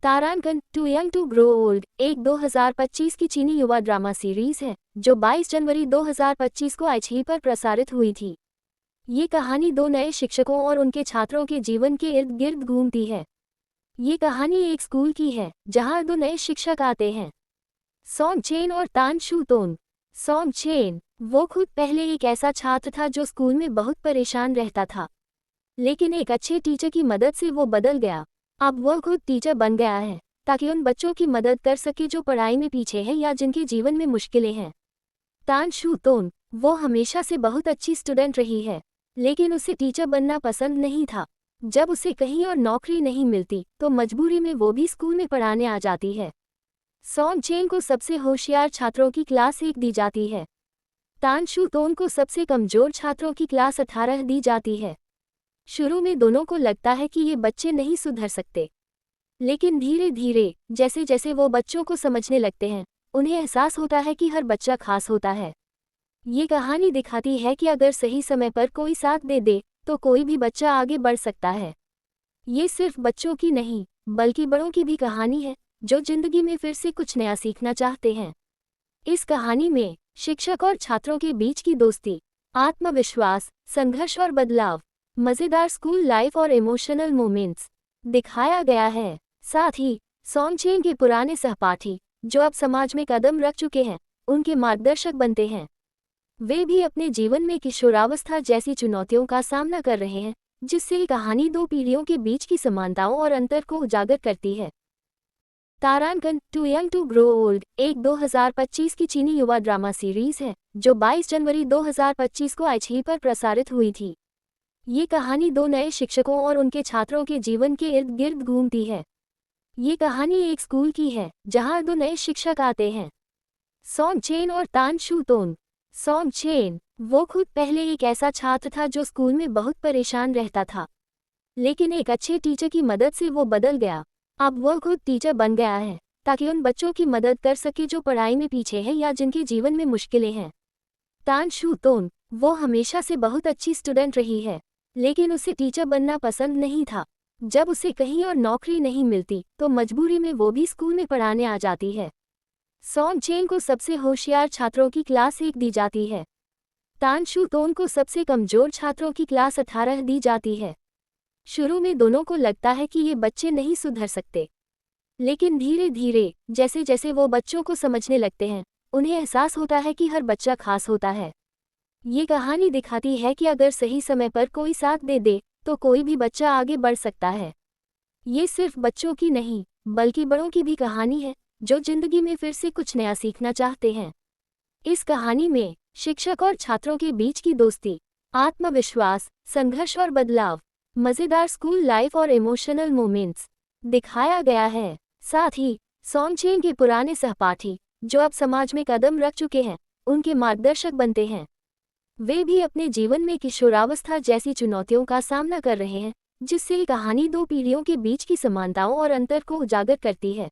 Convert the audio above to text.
तारांकन too young to grow old एक 2025 की चीनी युवा ड्रामा सीरीज है जो 22 जनवरी 2025 को आईएचई पर प्रसारित हुई थी। ये कहानी दो नए शिक्षकों और उनके छात्रों के जीवन के इर्द गिर्द घूमती है। ये कहानी एक स्कूल की है जहां दो नए शिक्षक आते हैं, सॉन्ग चेन और तान शू तोन। सॉन्ग चेन वो खुद पहले एक ऐसा छात्र था जो स्कूल में बहुत परेशान रहता था, लेकिन एक अच्छे टीचर की मदद से वो बदल गया। अब वह खुद टीचर बन गया है ताकि उन बच्चों की मदद कर सके जो पढ़ाई में पीछे हैं या जिनके जीवन में मुश्किलें हैं। तान शू तोन वो हमेशा से बहुत अच्छी स्टूडेंट रही है, लेकिन उसे टीचर बनना पसंद नहीं था। जब उसे कहीं और नौकरी नहीं मिलती तो मजबूरी में वो भी स्कूल में पढ़ाने आ जाती है। सॉन्ग चेन को सबसे होशियार छात्रों की क्लास 1 दी जाती है। तान शू तोन को सबसे कमजोर छात्रों की क्लास 18 दी जाती है। शुरू में दोनों को लगता है कि ये बच्चे नहीं सुधर सकते, लेकिन धीरे धीरे जैसे जैसे वो बच्चों को समझने लगते हैं, उन्हें एहसास होता है कि हर बच्चा खास होता है। ये कहानी दिखाती है कि अगर सही समय पर कोई साथ दे दे तो कोई भी बच्चा आगे बढ़ सकता है। ये सिर्फ बच्चों की नहीं बल्कि बड़ों की भी कहानी है जो जिंदगी में फिर से कुछ नया सीखना चाहते हैं। इस कहानी में शिक्षक और छात्रों के बीच की दोस्ती, आत्मविश्वास, संघर्ष और बदलाव, मज़ेदार स्कूल लाइफ और इमोशनल मोमेंट्स दिखाया गया है। साथ ही सॉन्ग चेन के पुराने सहपाठी जो अब समाज में कदम रख चुके हैं, उनके मार्गदर्शक बनते हैं। वे भी अपने जीवन में किशोरावस्था जैसी चुनौतियों का सामना कर रहे हैं, जिससे ये कहानी दो पीढ़ियों के बीच की समानताओं और अंतर को उजागर करती है। तारांकन too young to grow old एक 2025 की चीनी युवा ड्रामा सीरीज है जो 22 जनवरी 2025 को आईएचई पर प्रसारित हुई थी। ये कहानी दो नए शिक्षकों और उनके छात्रों के जीवन के इर्द गिर्द घूमती है। ये कहानी एक स्कूल की है जहां दो नए शिक्षक आते हैं, सॉन्ग चेन और तान शू तोन। सॉन्ग चेन वो खुद पहले एक ऐसा छात्र था जो स्कूल में बहुत परेशान रहता था, लेकिन एक अच्छे टीचर की मदद से वो बदल गया। अब वह खुद टीचर बन गया है ताकि उन बच्चों की मदद कर सके जो पढ़ाई में पीछे हैं या जिनके जीवन में मुश्किलें हैं। तान शू तोन वो हमेशा से बहुत अच्छी स्टूडेंट रही है, लेकिन उसे टीचर बनना पसंद नहीं था। जब उसे कहीं और नौकरी नहीं मिलती तो मजबूरी में वो भी स्कूल में पढ़ाने आ जाती है। सॉन्ग चेन को सबसे होशियार छात्रों की क्लास 1 दी जाती है। तान शू तोन को सबसे कमजोर छात्रों की क्लास 18 दी जाती है। शुरू में दोनों को लगता है कि ये बच्चे नहीं सुधर सकते, लेकिन धीरे धीरे जैसे जैसे वो बच्चों को समझने लगते हैं, उन्हें एहसास होता है कि हर बच्चा खास होता है। ये कहानी दिखाती है कि अगर सही समय पर कोई साथ दे दे तो कोई भी बच्चा आगे बढ़ सकता है। ये सिर्फ बच्चों की नहीं बल्कि बड़ों की भी कहानी है जो जिंदगी में फिर से कुछ नया सीखना चाहते हैं। इस कहानी में शिक्षक और छात्रों के बीच की दोस्ती, आत्मविश्वास, संघर्ष और बदलाव, मज़ेदार स्कूल लाइफ और इमोशनल मोमेंट्स दिखाया गया है। साथ ही सॉन्ग चेन के पुराने सहपाठी जो अब समाज में कदम रख चुके हैं, उनके मार्गदर्शक बनते हैं। वे भी अपने जीवन में किशोरावस्था जैसी चुनौतियों का सामना कर रहे हैं, जिससे ये कहानी दो पीढ़ियों के बीच की समानताओं और अंतर को उजागर करती है।